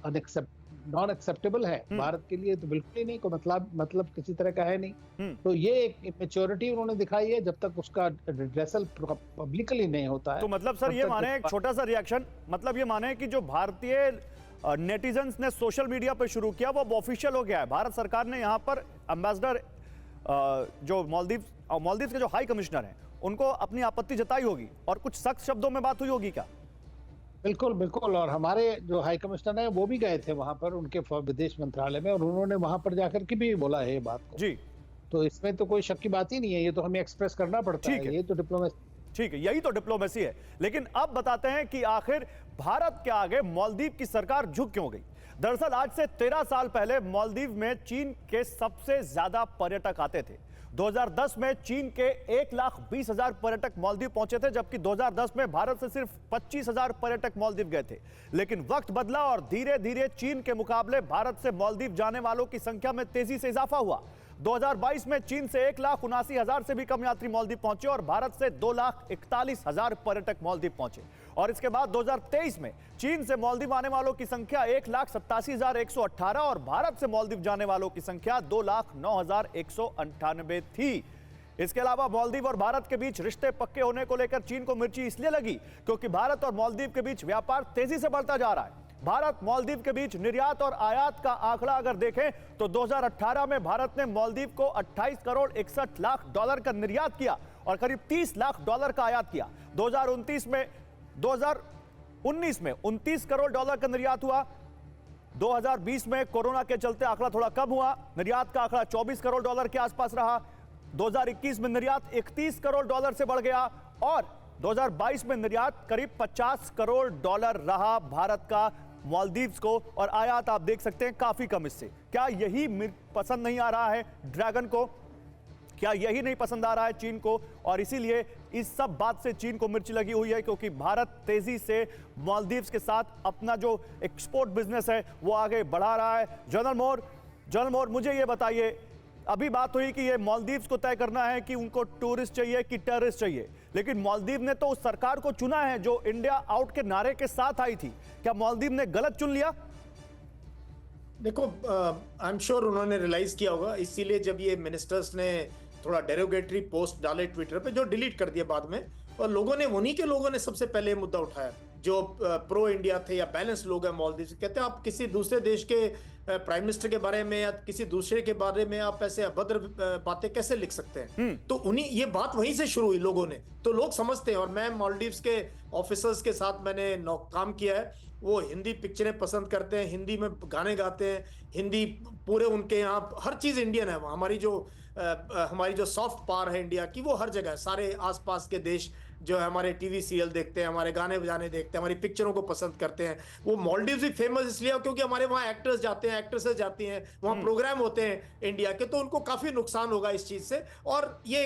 E: नॉन एक्सेप्टेबल है भारत के लिए, तो बिल्कुल ही नहीं, कोई मतलब किसी तरह का है नहीं। तो ये एक मैच्योरिटी उन्होंने दिखाई है, जब तक उसका रिड्रेसल पब्लिकली नहीं होता है।
A: तो मतलब सर ये माने, एक छोटा सा रिएक्शन, मतलब ये माने कि जो भारतीय नेटिजन्स ने सोशल मीडिया पर शुरू किया वो अब ऑफिशियल हो गया है। भारत सरकार ने यहाँ पर एम्बेसडर जो मालदीव के जो हाई कमिश्नर हैं उनको अपनी आपत्ति जताई होगी और कुछ सख्त शब्दों में बात हुई होगी क्या?
E: बिल्कुल बिल्कुल, और हमारे जो हाई कमिश्नर हैं वो भी गए थे वहां पर, उनके विदेश मंत्रालय में, और उन्होंने वहां पर जाकर के भी बोला है ये बात को।
A: जी,
E: तो इसमें तो कोई शक की बात ही नहीं है, ये तो हमें एक्सप्रेस करना पड़ता है, ये तो डिप्लोमेसी।
A: ठीक है, यही तो डिप्लोमेसी है। लेकिन अब बताते हैं कि आखिर भारत के आगे मालदीव की सरकार झुक क्यों गई। दरअसल आज से 13 साल पहले मालदीव में चीन के सबसे ज्यादा पर्यटक आते थे। 2010 में चीन के 1,20,000 पर्यटक मालदीव पहुंचे थे, जबकि 2010 में भारत से सिर्फ 25,000 पर्यटक मालदीव गए थे। लेकिन वक्त बदला और धीरे धीरे चीन के मुकाबले भारत से मालदीव जाने वालों की संख्या में तेजी से इजाफा हुआ। 2022 में चीन से 1,79,000 से भी कम यात्री मालदीव पहुंचे और भारत से 2,41,000 पर्यटक मालदीव पहुंचे। और इसके बाद 2023 में चीन से मालदीव आने वालों की संख्या 1,87,118 और भारत से मालदीव जाने वालों की संख्या 2,09,198 थी। इसके अलावा मालदीव और भारत के बीच रिश्ते पक्के होने को लेकर चीन को मिर्ची इसलिए लगी क्योंकि भारत और मालदीव के बीच व्यापार तेजी से बढ़ता जा रहा है। भारत मालदीव के बीच निर्यात और आयात का आंकड़ा अगर देखें तो 2018 में भारत ने मालदीव को 28 करोड़ 61 लाख डॉलर का निर्यात किया और करीब 30 लाख डॉलर का आयात किया। 2019 में 29 करोड़ डॉलर का निर्यात हुआ। 2020 में कोरोना के चलते आंकड़ा थोड़ा कम हुआ, निर्यात का आंकड़ा 24 करोड़ डॉलर के आसपास रहा। 2021 में निर्यात 31 करोड़ डॉलर से बढ़ गया और 2022 में निर्यात करीब 50 करोड़ डॉलर रहा भारत का मालदीव्स को, और आयात आप देख सकते हैं काफी कम इससे। क्या यही पसंद नहीं आ रहा है ड्रैगन को? क्या यही नहीं पसंद आ रहा है चीन को? और इसीलिए इस सब बात से चीन को मिर्ची लगी हुई है क्योंकि भारत तेजी से मालदीव्स के साथ अपना जो एक्सपोर्ट बिजनेस है वो आगे बढ़ा रहा है। जनरल मोर मुझे ये बताइए, अभी बात हुई कि ये मालदीव्स को तय करना है कि उनको टूरिस्ट चाहिए कि टेररिस्ट चाहिए, लेकिन मालदीव ने तो उस सरकार को चुना है जो इंडिया आउट के नारे के साथ आई थी। क्या मालदीव ने गलत चुन लिया?
D: देखो, आई एम श्योर उन्होंने रियलाइज किया होगा, इसीलिए जब ये मिनिस्टर्स ने थोड़ा डेरोगेटरी पोस्ट डाले ट्विटर पे, जो डिलीट कर दिया बाद में, और उन्हीं के लोगों ने सबसे पहले मुद्दा उठाया, जो प्रो इंडिया थे या बैलेंस लोग हैं मालदीव, कहते हैं आप किसी दूसरे देश के प्राइम मिनिस्टर के बारे में या किसी दूसरे के बारे में आप ऐसे अभद्र बातें कैसे लिख सकते हैं। तो उन्हीं ये बात वहीं से शुरू हुई लोगों ने, तो लोग समझते हैं। और मैं मालदीव्स के ऑफिसर्स के साथ मैंने काम किया है, वो हिंदी पिक्चरें पसंद करते हैं, हिंदी में गाने गाते हैं, हिंदी पूरे उनके यहाँ हर चीज इंडियन है। हमारी जो सॉफ्ट पावर है इंडिया की, वो हर जगह है। सारे आसपास के देश जो है हमारे टीवी सीरियल देखते हैं, हमारे गाने बजाने देखते हैं, हमारी पिक्चरों को पसंद करते हैं। वो मालदीव भी फेमस इसलिए क्योंकि हमारे वहाँ एक्टर्स जाते हैं, एक्ट्रेसेस जाती हैं, वहाँ प्रोग्राम होते हैं इंडिया के, तो उनको काफी नुकसान होगा इस चीज से। और ये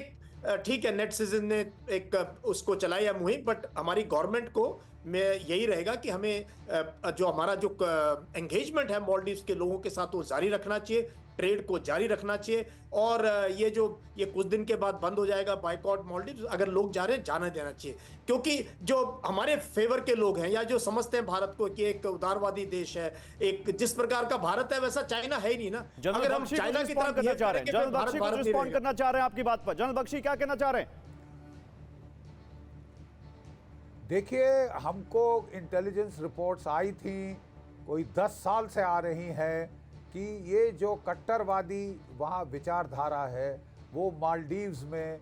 D: ठीक है, नेट सिटीजन ने एक उसको चलाया मुहिम, बट हमारी गवर्नमेंट को में यही रहेगा कि हमें जो हमारा जो एंगेजमेंट है मालदीव्स के लोगों के साथ वो जारी रखना चाहिए, ट्रेड को जारी रखना चाहिए। और ये कुछ दिन के बाद बंद हो जाएगा बाइकआउट मालदीव्स, अगर लोग जा रहे हैं जाने देना चाहिए, क्योंकि जो हमारे फेवर के लोग हैं या जो समझते हैं भारत को कि एक उदारवादी देश है, एक जिस प्रकार का भारत है वैसा चाइना है ही नहीं ना। अगर हम चाइना की तरफ
A: करना चाह रहे हैं,
D: बिहेव
A: जनरल
D: करेंगे,
A: बख्शी
D: भारत
A: कुछ
D: नहीं
A: रिस्पॉन्ड
D: रहेगा।
A: करना चाह रहे हैं आपकी बात पर। जनरल बख्शी क्या कहना चाह रहे हैं?
C: देखिए, हमको इंटेलिजेंस रिपोर्ट्स आई थी, कोई 10 साल से आ रही हैं कि ये जो कट्टरवादी वहाँ विचारधारा है वो मालदीव्स में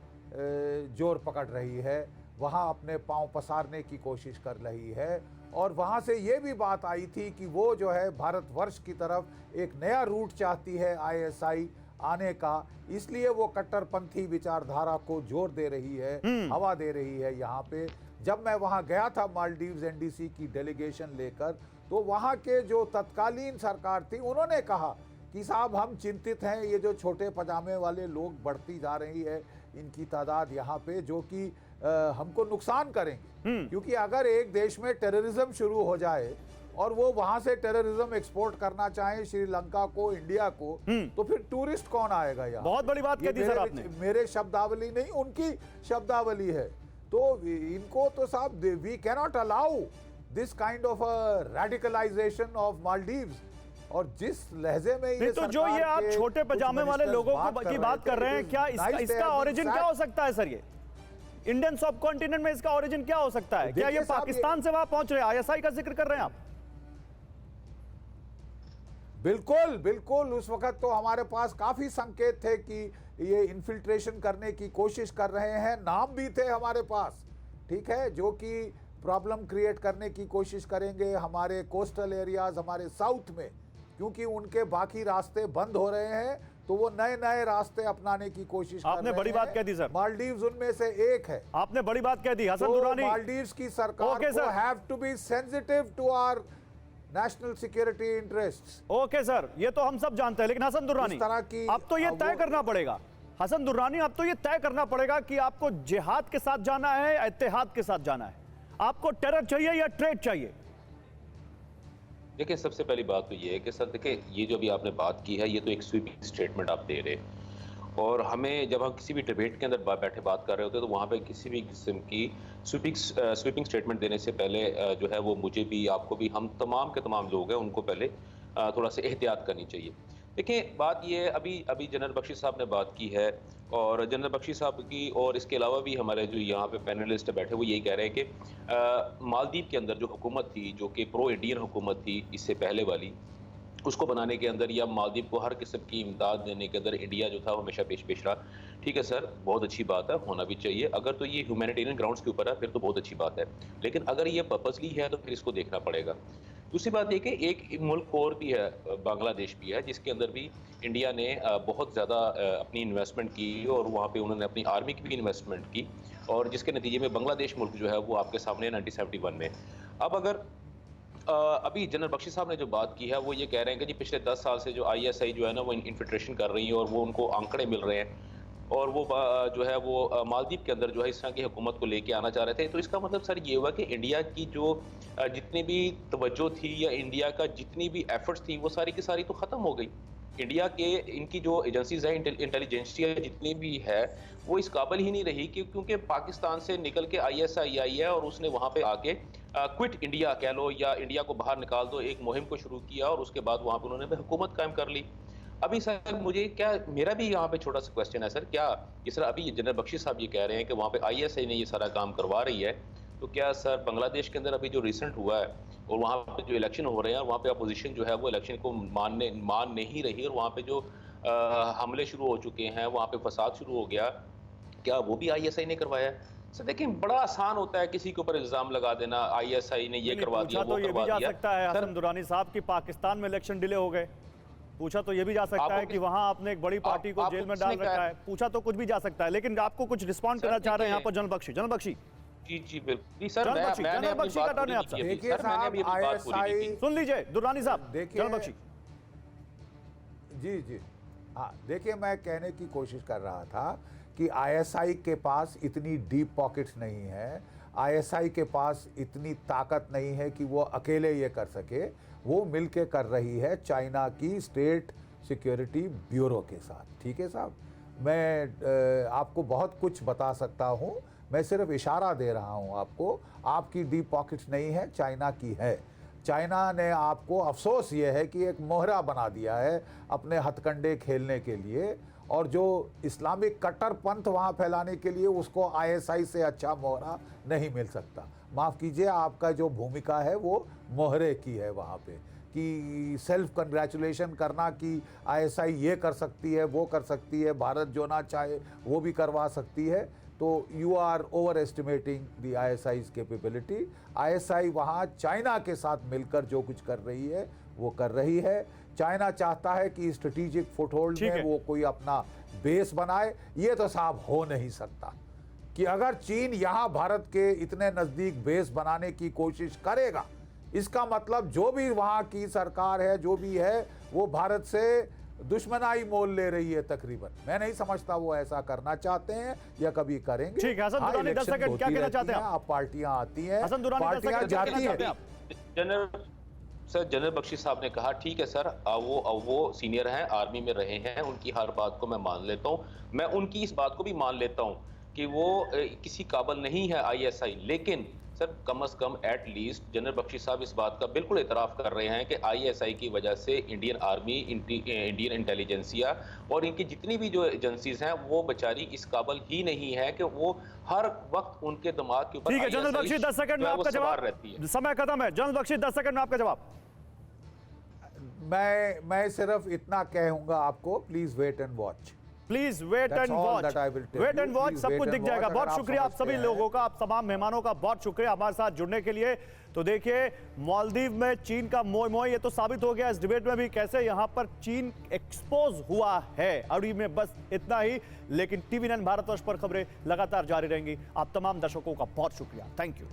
C: जोर पकड़ रही है, वहाँ अपने पांव पसारने की कोशिश कर रही है। और वहाँ से ये भी बात आई थी कि वो जो है भारतवर्ष की तरफ एक नया रूट चाहती है ISI आने का, इसलिए वो कट्टरपंथी विचारधारा को जोर दे रही है, हवा दे रही है यहाँ पे। जब मैं वहाँ गया था मालदीव्स NDC की डेलीगेशन लेकर, तो वहाँ के जो तत्कालीन सरकार थी उन्होंने कहा कि साहब हम चिंतित हैं, ये जो छोटे पजामे वाले लोग बढ़ती जा रही है इनकी तादाद यहाँ पे, जो कि हमको नुकसान करेंगे। क्योंकि अगर एक देश में टेररिज्म शुरू हो जाए और वो वहां से टेररिज्म एक्सपोर्ट करना चाहे श्रीलंका को, इंडिया को, तो फिर टूरिस्ट कौन आएगा यहाँ?
A: बहुत बड़ी बात कह दी सर आपने।
C: मेरे शब्दावली नहीं, उनकी शब्दावली है। तो इनको तो साहब, we cannot allow this kind of radicalisation of Maldives. और जिस लहजे में ये
A: तो जो ये आप छोटे पजामे वाले लोगों की बात कर रहे हैं, क्या इसका ओरिजिन क्या हो सकता है सर? ये इंडियन सब कॉन्टिनेंट में इसका ओरिजिन क्या हो सकता है? क्या ये पाकिस्तान से वहां पहुंच रहे हैं? ISI का जिक्र कर रहे हैं आप?
C: बिल्कुल बिल्कुल। उस वक्त तो हमारे पास काफी संकेत थे कि ये इन्फिल्ट्रेशन करने की कोशिश कर रहे हैं, नाम भी थे हमारे पास, ठीक है, जो कि प्रॉब्लम क्रिएट करने की कोशिश करेंगे हमारे कोस्टल एरियाज, हमारे साउथ में, क्योंकि उनके बाकी रास्ते बंद हो रहे हैं, तो वो नए नए रास्ते अपनाने की कोशिश कर रहे हैं।
A: आपने बड़ी बात कह दी सर।
C: मालदीव्स उनमें से एक है।
A: आपने बड़ी बात कह दी हसन
C: तो
A: दुरानी।
C: मालदीव्स की सरकार को have to be sensitive to our national security interests.
A: Okay sir, ये तो हम सब जानते हैं, लेकिन हसन दुर्रानी,
C: इस तरह की
A: अब तो ये तय करना पड़ेगा। हसन दुर्रानी, अब तो ये तय करना पड़ेगा कि आपको जिहाद के साथ जाना है या इत्तेहाद के साथ जाना है। आपको टेरर चाहिए या ट्रेड चाहिए?
F: देखिए, सबसे पहली बात तो ये है कि सर देखिए, ये जो अभी आपने बात की है ये तो एक स्वीपिंग स्टेटमेंट आप दे रहे हैं, और हमें जब हम किसी भी डिबेट के अंदर बैठे बात कर रहे होते हैं तो वहाँ पे किसी भी किस्म की स्वीपिंग स्टेटमेंट देने से पहले जो है वो मुझे भी, आपको भी, हम तमाम के तमाम लोग हैं उनको पहले थोड़ा सा एहतियात करनी चाहिए। देखिए, बात ये है, अभी जनरल बख्शी साहब ने बात की है, और जनरल बख्शी साहब की और इसके अलावा भी हमारे जो यहाँ पे पैनलिस्ट बैठे वो यही कह रहे हैं कि मालदीव के अंदर जो हुकूमत थी, जो कि प्रो इंडियन हुकूमत थी इससे पहले वाली, उसको बनाने के अंदर या मालदीव को हर किस्म की इमदाद देने के अंदर इंडिया जो था वो हमेशा पेश रहा। ठीक है सर, बहुत अच्छी बात है, होना भी चाहिए। अगर तो ये ह्यूमैनिटेरियन ग्राउंड्स के ऊपर है फिर तो बहुत अच्छी बात है, लेकिन अगर ये पर्पसली है तो फिर इसको देखना पड़ेगा। दूसरी बात ये कि एक मुल्क और भी है, बांग्लादेश भी है, जिसके अंदर भी इंडिया ने बहुत ज़्यादा अपनी इन्वेस्टमेंट की, और वहाँ पे उन्होंने अपनी आर्मी की भी इन्वेस्टमेंट की, और जिसके नतीजे में बांग्लादेश मुल्क जो है वो आपके सामने 1971 में। अब अगर अभी जनरल बख्शी साहब ने जो बात की है वो ये कह रहे हैं कि जी पिछले 10 साल से जो ISI जो है ना वो इन्फिल्ट्रेशन कर रही है, और वो उनको आंकड़े मिल रहे हैं, और वो जो है वो मालदीव के अंदर जो है इस तरह की हुकूमत को लेके आना चाह रहे थे। तो इसका मतलब सर ये हुआ कि इंडिया की जो जितनी भी तवज्जो थी या इंडिया का जितनी भी एफर्ट्स थी वो सारी की सारी तो ख़त्म हो गई। इंडिया के इनकी जो एजेंसीज है, इंटेलिजेंसिया जितनी भी है, वो इस काबिल ही नहीं रही, क्योंकि पाकिस्तान से निकल के ISI आई है और उसने वहाँ पे आके क्विट इंडिया कह लो या इंडिया को बाहर निकाल दो एक मुहिम को शुरू किया, और उसके बाद वहाँ पे उन्होंने हुकूमत कायम कर ली। अभी सर मुझे क्या, मेरा भी यहाँ पे छोटा सा क्वेश्चन है सर, क्या इस तरह अभी जनरल बख्शी साहब ये कह रहे हैं कि वहाँ पे ISI ने ये सारा काम करवा रही है, तो क्या सर बांग्लादेश के अंदर अभी जो रिसेंट हुआ है और वहाँ पे जो इलेक्शन हो रहे हैं, वहाँ पे अपोजिशन जो है वो इलेक्शन को मान नहीं रही, और वहाँ पे जो हमले शुरू हो चुके हैं, वहाँ पे फसाद शुरू हो गया, क्या वो भी ISI ने करवाया? सर देखिए, बड़ा आसान होता है किसी के ऊपर इल्जाम लगा देना, ISI ने ये करवा दिया, वो करवा दिया।
A: जा सकता है हसन दुरानी साहब की पाकिस्तान में इलेक्शन डिले हो गए, पूछा तो ये भी जा सकता है कि वहां आपने एक बड़ी पार्टी को जेल में डाल रखा है, पूछा तो कुछ भी जा सकता है, लेकिन आपको कुछ रिस्पॉन्ड करना चाह रहे हैं यहाँ पर जनरल बख्शी। जनरल बख्शी
F: जी बिल्कुल सर,
A: जनरल बख्शी का टर्न है आपसे।
C: देखिए साहब, ISI
A: सुन लीजिए दुर्रानी साहब,
C: देखिए
A: जनरल बख्शी
C: जी हाँ, देखिए मैं कहने की कोशिश कर रहा था कि आईएसआई के पास इतनी डीप पॉकेट्स नहीं है, आईएसआई के पास इतनी ताकत नहीं है कि वो अकेले ये कर सके। वो मिलके कर रही है चाइना की स्टेट सिक्योरिटी ब्यूरो के साथ। ठीक है साहब, मैं आपको बहुत कुछ बता सकता हूँ, मैं सिर्फ इशारा दे रहा हूँ आपको। आपकी डीप पॉकेट्स नहीं है, चाइना की है। चाइना ने आपको, अफसोस ये है कि एक मोहरा बना दिया है अपने हथकंडे खेलने के लिए, और जो इस्लामिक कट्टर पंथ वहाँ फैलाने के लिए उसको आईएसआई से अच्छा मोहरा नहीं मिल सकता। माफ़ कीजिए, आपका जो भूमिका है वो मोहरे की है वहाँ पे, कि सेल्फ कंग्रेचुलेशन करना कि आईएसआई ये कर सकती है, वो कर सकती है, भारत जो ना चाहे वो भी करवा सकती है। तो you are over estimating the ISI's capability. ISI वहाँ चाइना के साथ मिलकर जो कुछ कर रही है वो कर रही है। चाइना चाहता है कि स्ट्रेटेजिक फुटहोल्ड में वो कोई अपना बेस बनाए। ये तो साहब हो नहीं सकता कि अगर चीन यहाँ भारत के इतने नज़दीक बेस बनाने की कोशिश करेगा, इसका मतलब जो भी वहाँ की सरकार है, जो भी है, वो भारत से दुश्मनाई मोल ले रही है तकरीबन। मैं नहीं समझता वो ऐसा करना चाहते हैं या कभी करेंगे।
A: ठीक है हसन दुरानी, 10 सेकंड क्या कहना चाहते हैं आप?
C: पार्टियां आती हैं,
A: हसन दुरानी, 10
C: पार्टियां
A: सेकंड क्या
C: जाती
A: कहना
C: हैं।
A: चाहते हैं आप?
F: जनरल बख्शी साहब ने कहा ठीक है सर, वो सीनियर हैं, आर्मी में रहे हैं, उनकी हर बात को मैं मान लेता हूँ। मैं उनकी इस बात को भी मान लेता हूँ कि वो किसी काबिल नहीं है आईएसआई, लेकिन सर कम से कम एट लीस्ट जनरल बख्शी साहब इस बात का बिल्कुल इतराफ़ कर रहे हैं कि आईएसआई की वजह से इंडियन आर्मी, इंडियन इंटेलिजेंसिया और इनकी जितनी भी जो एजेंसीज हैं वो बेचारी इस काबिल ही नहीं है कि वो हर वक्त उनके दिमाग के ऊपर।
A: ठीक है जनरल बख्शी, 10 सेकंड में आपका जवाब। समय खत्म है जनरल बख्शी, 10 सेकंड में आपका जवाब।
C: मैं सिर्फ इतना कहूंगा आपको, please wait and watch.
A: Please wait and watch, wait and watch, सब कुछ दिख जाएगा। बहुत शुक्रिया आप सभी लोगों का, आप तमाम मेहमानों का बहुत शुक्रिया हमारे साथ जुड़ने के लिए। तो देखिए, मालदीव में चीन का मोह मोह ये तो साबित हो गया इस डिबेट में भी कैसे यहां पर चीन एक्सपोज हुआ है। अड़ी में बस इतना ही, लेकिन टीवी9 भारतवर्ष पर खबरें लगातार जारी रहेंगी। आप तमाम दर्शकों का बहुत शुक्रिया, थैंक यू।